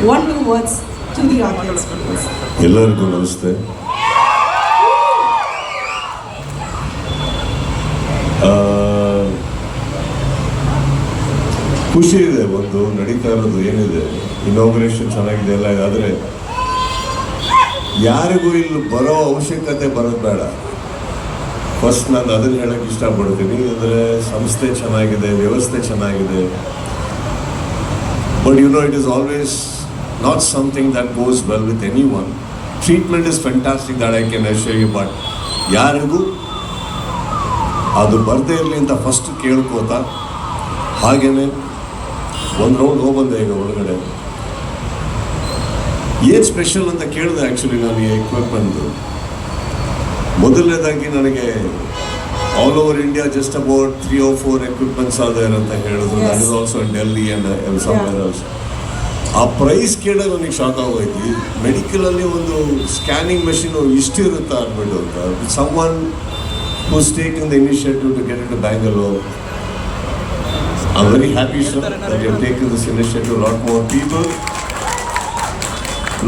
One, two words to the audience, please. ಎಲ್ಲರಿಗೂ ನಮಸ್ತೆ. ಖುಷಿ ಇದೆ, ಒಂದು ನಡೀತಾ ಇರೋದು ಏನಿದೆ, ಇನಾಗ್ರೇಷನ್ ಚೆನ್ನಾಗಿದೆ ಎಲ್ಲ ಇದೆ. ಆದರೆ ಯಾರಿಗೂ ಇಲ್ಲಿ ಬರೋ ಅವಶ್ಯಕತೆ ಬರೋದು ಬೇಡ. ಫಸ್ಟ್ ನಾನು ಅದನ್ನು ಹೇಳೋಕ್ಕೆ ಇಷ್ಟಪಡ್ತೀನಿ. ಅಂದರೆ ಸಂಸ್ಥೆ ಚೆನ್ನಾಗಿದೆ, ವ್ಯವಸ್ಥೆ ಚೆನ್ನಾಗಿದೆ. But you know, it is always not something that goes well with anyone. Treatment is fantastic, that I can assure you, but ಯಾರಿಗೂ ಅದು ಬರದೇ ಇರಲಿ ಅಂತ ಫಸ್ಟ್ ಕೇಳ್ಕೋತಾ ಹಾಗೇನೆ ಒಂದು ರೌಂಡ್ ಹೋಗ್ಬಂದೆ ಈಗ ಒಳಗಡೆ. ಏನು ಸ್ಪೆಷಲ್ ಅಂತ ಕೇಳಿದೆ ಆ್ಯಕ್ಚುಲಿ ನಾನು ಈ ಎಕ್ವಿಪ್ಮೆಂಟ್. ಮೊದಲನೇದಾಗಿ ನನಗೆ all over India just about 3 or 4 equipments ಆದ ಅಂತ ಹೇಳಿದ್ರು. That is also in Delhi and somewhere else. ಆ ಪ್ರೈಸ್ ಕೇಳಿ ನನಗೆ ಶಾಕ್ ಆಗೋಯ್ತು. ಮೆಡಿಕಲಲ್ಲಿ ಒಂದು ಸ್ಕ್ಯಾನಿಂಗ್ ಮೆಷಿನು ಇಷ್ಟು ಇರುತ್ತಾ ಅಂದ್ಬಿಟ್ಟು ಅಂತ. Someone who's taking the initiative to get it to Bangalore. I am very happy sir that you have taken this initiative.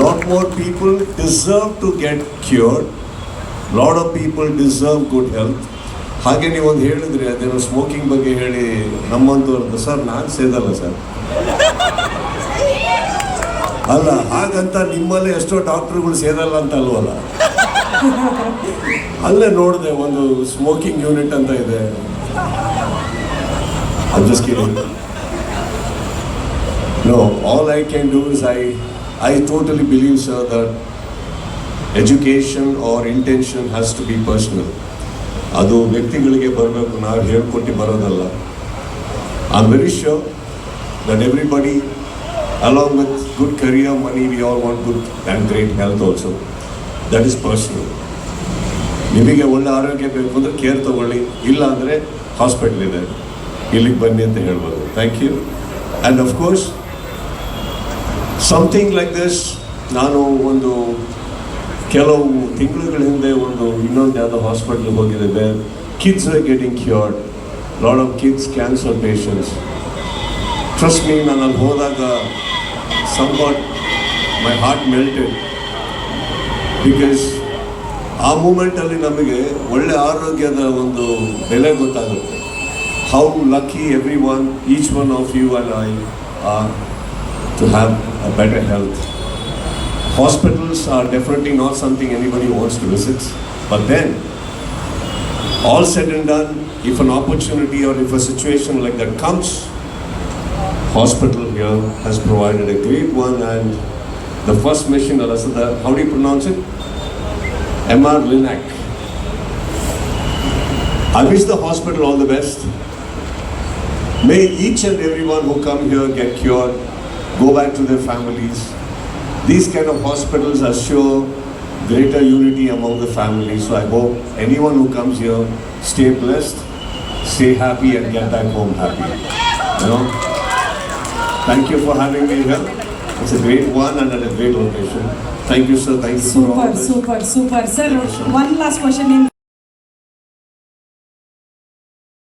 Lot more people deserve to get cured. Lot of people deserve good health. ಹಾಗೆ ನೀವು ಒಂದು ಹೇಳಿದ್ರಿ ಅದೇನೋ smoking ಬಗ್ಗೆ ಹೇಳಿ ನಮ್ಮಂತವ್ರದ್ದು. Sir ನಾನು ಸೇದಲ್ಲ sir, ಅಲ್ಲ ಹಾಗಂತ ನಿಮ್ಮಲ್ಲೇ ಎಷ್ಟೋ ಡಾಕ್ಟ್ರುಗಳು ಸೇರಲ್ಲ ಅಂತ ಅಲ್ವಲ್ಲ. ಅಲ್ಲೇ ನೋಡಿದೆ ಒಂದು ಸ್ಮೋಕಿಂಗ್ ಯೂನಿಟ್ ಅಂತ ಇದೆ. just kidding. No, all I can do is I totally believe, sir, that education or intention has to be personal. ಅದು ವ್ಯಕ್ತಿಗಳಿಗೆ ಬರಬೇಕು, ನಾವು ಹೇಳ್ಕೊಟ್ಟು ಬರೋದಲ್ಲ. I am very sure that everybody, along with good career, money, we all want good and great health also. That is personal. ನಿಮಗೆ ಒಳ್ಳೆ ಆರೋಗ್ಯ ಬೇಕು ಅಂದರೆ ಕೇರ್ ತಗೊಳ್ಳಿ, ಇಲ್ಲ ಅಂದರೆ ಹಾಸ್ಪಿಟಲ್ ಇದೆ, ಇಲ್ಲಿಗೆ ಬನ್ನಿ ಅಂತ ಹೇಳ್ಬೋದು. Thank you. And of course something like this. ನಾನು ಒಂದು ಕೆಲವು ತಿಂಗಳುಗಳ ಹಿಂದೆ ಇನ್ನೊಂದು ಯಾವುದೋ ಹಾಸ್ಪಿಟ್ಲಿಗೆ ಹೋಗಿದ್ದೆ. Where kids are getting cured, lot of kids cancer patients. Trust me, ನಾನು ಅಲ್ಲಿ ಹೋದಾಗ somewhat my heart melted, because ಆ ಮೂಮೆಂಟಲ್ಲಿ ನಮಗೆ ಒಳ್ಳೆ ಆರೋಗ್ಯದ ಒಂದು ಬೆಲೆ ಗೊತ್ತಾಗುತ್ತೆ. How lucky everyone, each one of you and I are to have a better health. Hospitals are definitely not something anybody wants to visit, but then all said and done, if an opportunity or if a situation like that comes, hospital here has provided a great one. And the first mission, how do you pronounce it? MR Linac. I wish the hospital all the best. May each and everyone who come here get cured, go back to their families. These kind of hospitals assure greater unity among the families. So I hope anyone who comes here stay blessed, stay happy, and get back home happy. You know? Thank you for having me here. It's a great one and at a great location. Thank you, sir. Thank you for all this. Super. Sir, one last question.